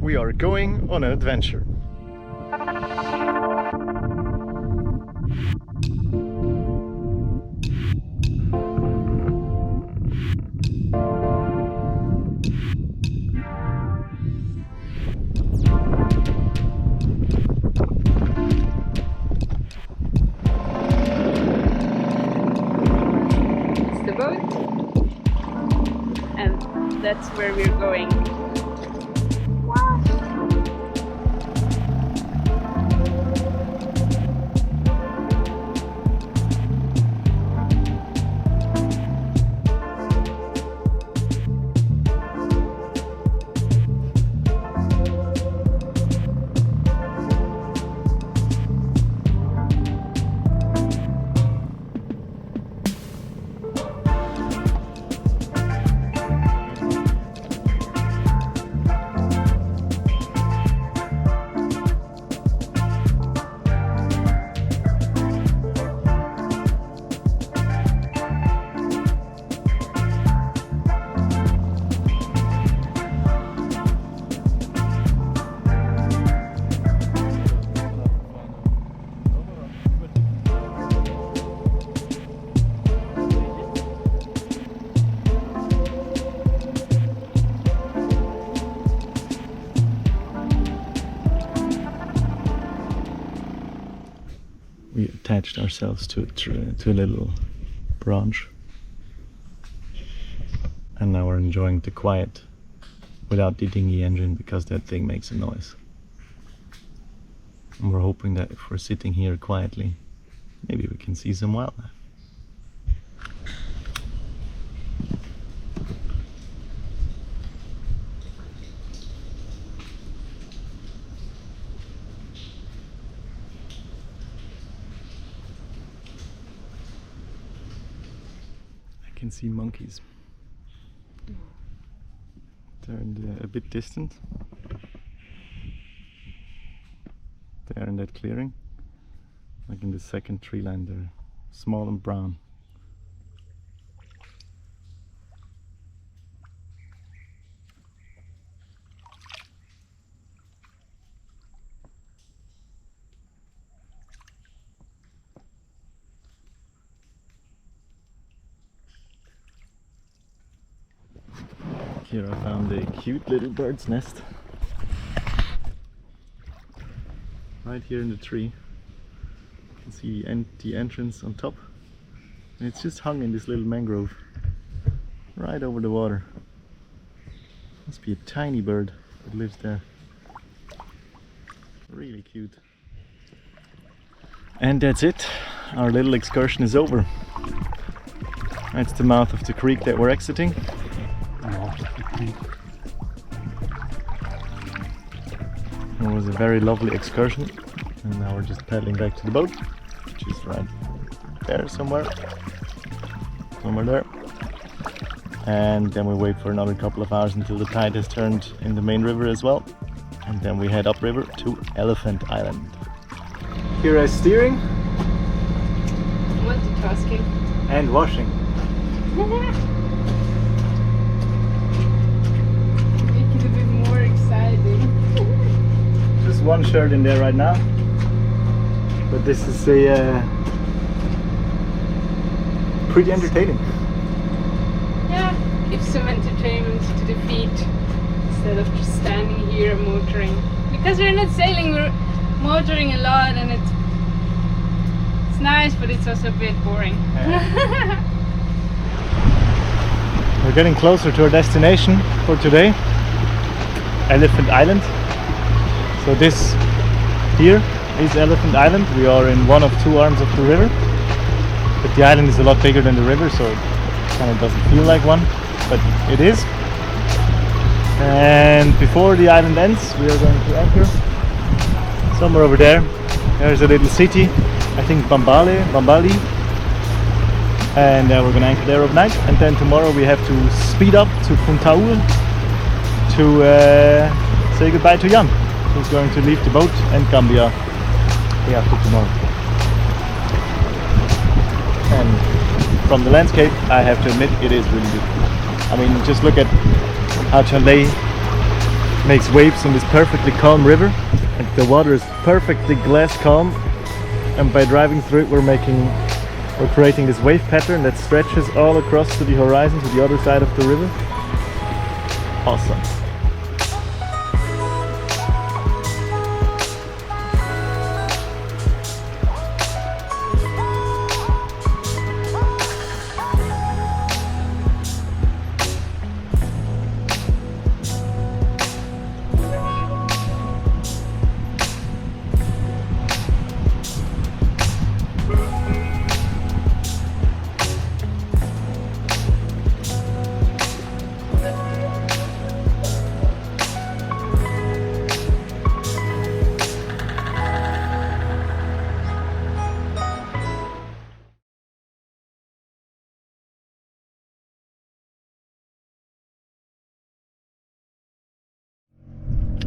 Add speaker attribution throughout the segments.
Speaker 1: We are going on an adventure.
Speaker 2: It's the boat, and that's where we're going.
Speaker 1: We attached ourselves to a little branch, and now we're enjoying the quiet without the dinghy engine, because that thing makes a noise. And we're hoping that if we're sitting here quietly, maybe we can see some wildlife. I can see monkeys. They're a bit distant. They're in that clearing, like in the second tree line. They're small and brown. Here I found a cute little bird's nest. Right here in the tree. You can see the entrance on top. And it's just hung in this little mangrove. Right over the water. Must be a tiny bird that lives there. Really cute. And that's it. Our little excursion is over. That's the mouth of the creek that we're exiting. It was a very lovely excursion, and now we're just paddling back to the boat, which is right there somewhere there. And then we wait for another couple of hours until the tide has turned in the main river as well, and then we head upriver to Elephant Island. Here is steering,
Speaker 2: Multitasking.
Speaker 1: and washing.
Speaker 2: Make it a bit more exciting.
Speaker 1: Just one shirt in there right now, but this is a pretty entertaining.
Speaker 2: Yeah, give some entertainment to the feet instead of just standing here and motoring. Because we're not sailing, we're motoring a lot, and it's nice, but it's also a bit boring.
Speaker 1: We're getting closer to our destination for today, Elephant Island. So this here is Elephant Island. We are in one of two arms of the river, but the island is a lot bigger than the river, so it kind of doesn't feel like one, but it is. And before the island ends, we are going to anchor somewhere over there. There's a little city, I think Bambali, and we're going to anchor there overnight. And then tomorrow we have to speed up to Puntaul to say goodbye to Jan, who's going to leave the boat and Gambia day after tomorrow. And from the landscape, I have to admit, it is really beautiful. I mean, just look at how Chalais makes waves in this perfectly calm river. And the water is perfectly glass calm, and by driving through it we're creating this wave pattern that stretches all across to the horizon, to the other side of the river. Awesome.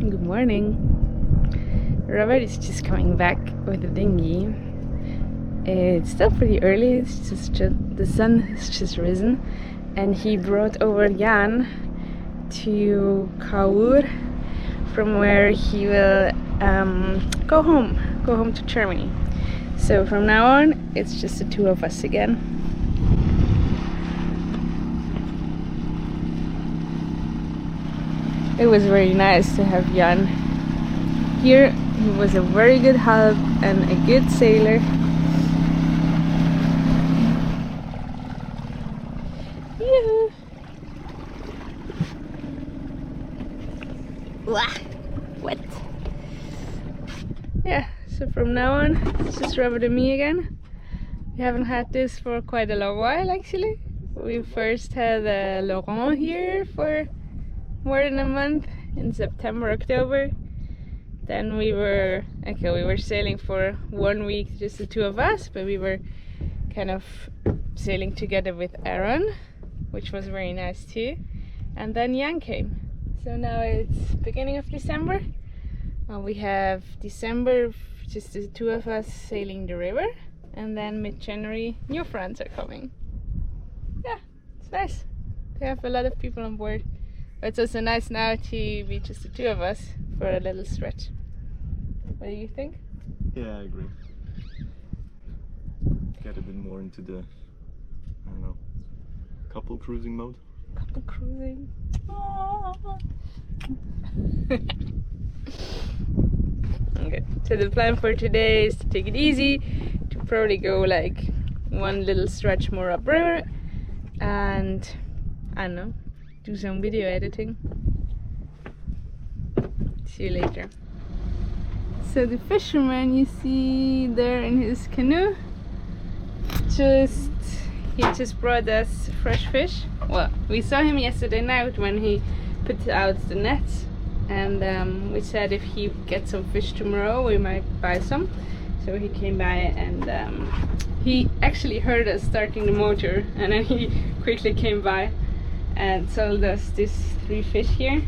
Speaker 2: Good morning. Robert is just coming back with the dinghy. It's still pretty early, it's just the sun has just risen, and he brought over Jan to Kaur, from where he will go home to Germany. So from now on it's just the two of us again. It was very nice to have Jan here. He was a very good help and a good sailor. Yoo-hoo. What? Yeah, so from now on it's just Robert and me again. We haven't had this for quite a long while actually. We first had Laurent here for more than a month in September, October. Then we were sailing for 1 week, just the two of us, but we were kind of sailing together with Aaron, which was very nice too. And then Jan came. So now it's beginning of December. We have December, just the two of us sailing the river, and then mid-January new friends are coming. Yeah, it's nice to have a lot of people on board. But it's also nice now to be just the two of us for a little stretch. What do you think?
Speaker 1: Yeah, I agree. Get a bit more into the, I don't know, couple cruising mode.
Speaker 2: Couple cruising. Okay, so the plan for today is to take it easy, to probably go like one little stretch more upriver, and I don't know, do some video editing. See you later. So the fisherman you see there in his canoe, he just brought us fresh fish. Well, we saw him yesterday night when he put out the nets, and we said if he gets some fish tomorrow we might buy some. So he came by, and he actually heard us starting the motor, and then he quickly came by and sold us these 3 fish here.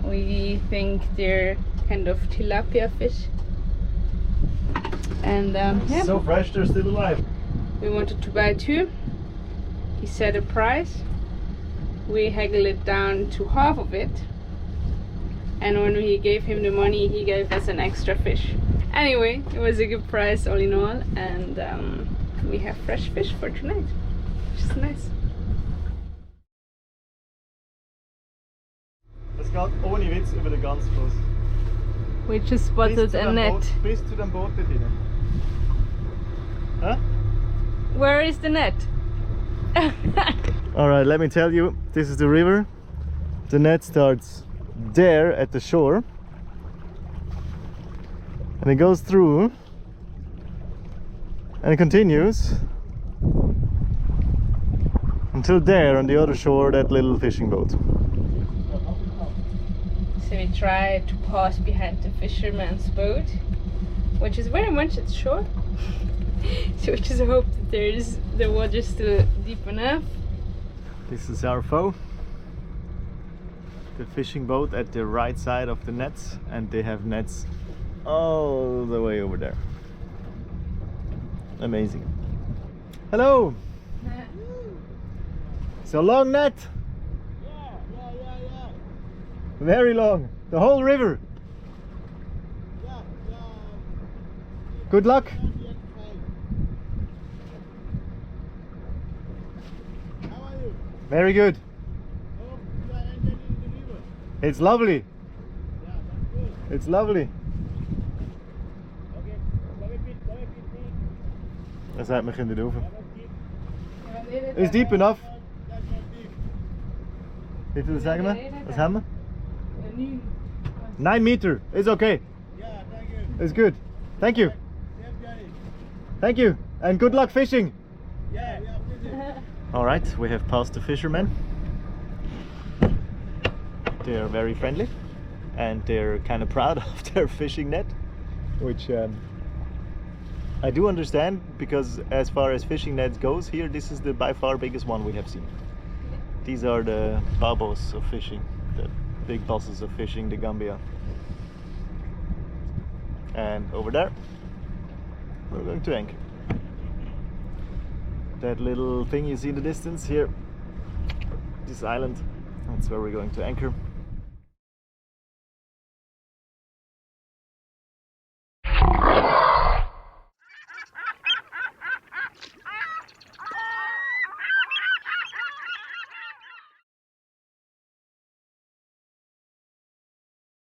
Speaker 2: We think they're kind of tilapia fish, and yeah,
Speaker 1: So fresh, they're still alive.
Speaker 2: we wanted to buy 2. He said a price, we haggled it down to half of it, and when we gave him the money he gave us an extra fish. Anyway, it was a good price all in all, and we have fresh fish for tonight, which is nice.
Speaker 1: Es geht ohne Witz über den ganzen Fluss.
Speaker 2: We just spotted a net.
Speaker 1: Bis zu dem Boot dort hinten. Huh?
Speaker 2: Where is the net?
Speaker 1: Alright, let me tell you, this is the river. The net starts there at the shore, and it goes through and it continues until there on the other shore, that little fishing boat.
Speaker 2: So we tried to pass behind the fisherman's boat, which is very much at shore. So we just hope that the water's still deep enough.
Speaker 1: This is our foe, the fishing boat at the right side of the nets, and they have nets all the way over there. Amazing. Hello! It's a long net!
Speaker 3: Yeah.
Speaker 1: Very long. The whole river.
Speaker 3: Yeah,
Speaker 1: Good luck.
Speaker 3: How are you?
Speaker 1: Very good.
Speaker 3: Hope you are enjoying the river.
Speaker 1: It's lovely.
Speaker 3: Yeah, that's good.
Speaker 1: It's lovely.
Speaker 3: Okay, go a bit deep.
Speaker 1: Dan zijn we in de oefen.
Speaker 3: Go deep.
Speaker 1: Is deep enough?
Speaker 3: That's not deep.
Speaker 1: Weet je wat zeggen we? Wat hebben we?
Speaker 2: Ja, nu.
Speaker 1: 9 meter. It's okay.
Speaker 3: Yeah, thank you.
Speaker 1: It's good. Thank you.
Speaker 3: Safe journey.
Speaker 1: Thank you. And good luck fishing.
Speaker 3: Yeah, we are busy.
Speaker 1: Alright, we have passed the fishermen. They are very friendly and they're kind of proud of their fishing net, which I do understand, because as far as fishing nets goes here, this is the by far biggest one we have seen. These are the babos of fishing, the big bosses of fishing, the Gambia. And over there we're going to anchor. That little thing you see in the distance here, this island, that's where we're going to anchor.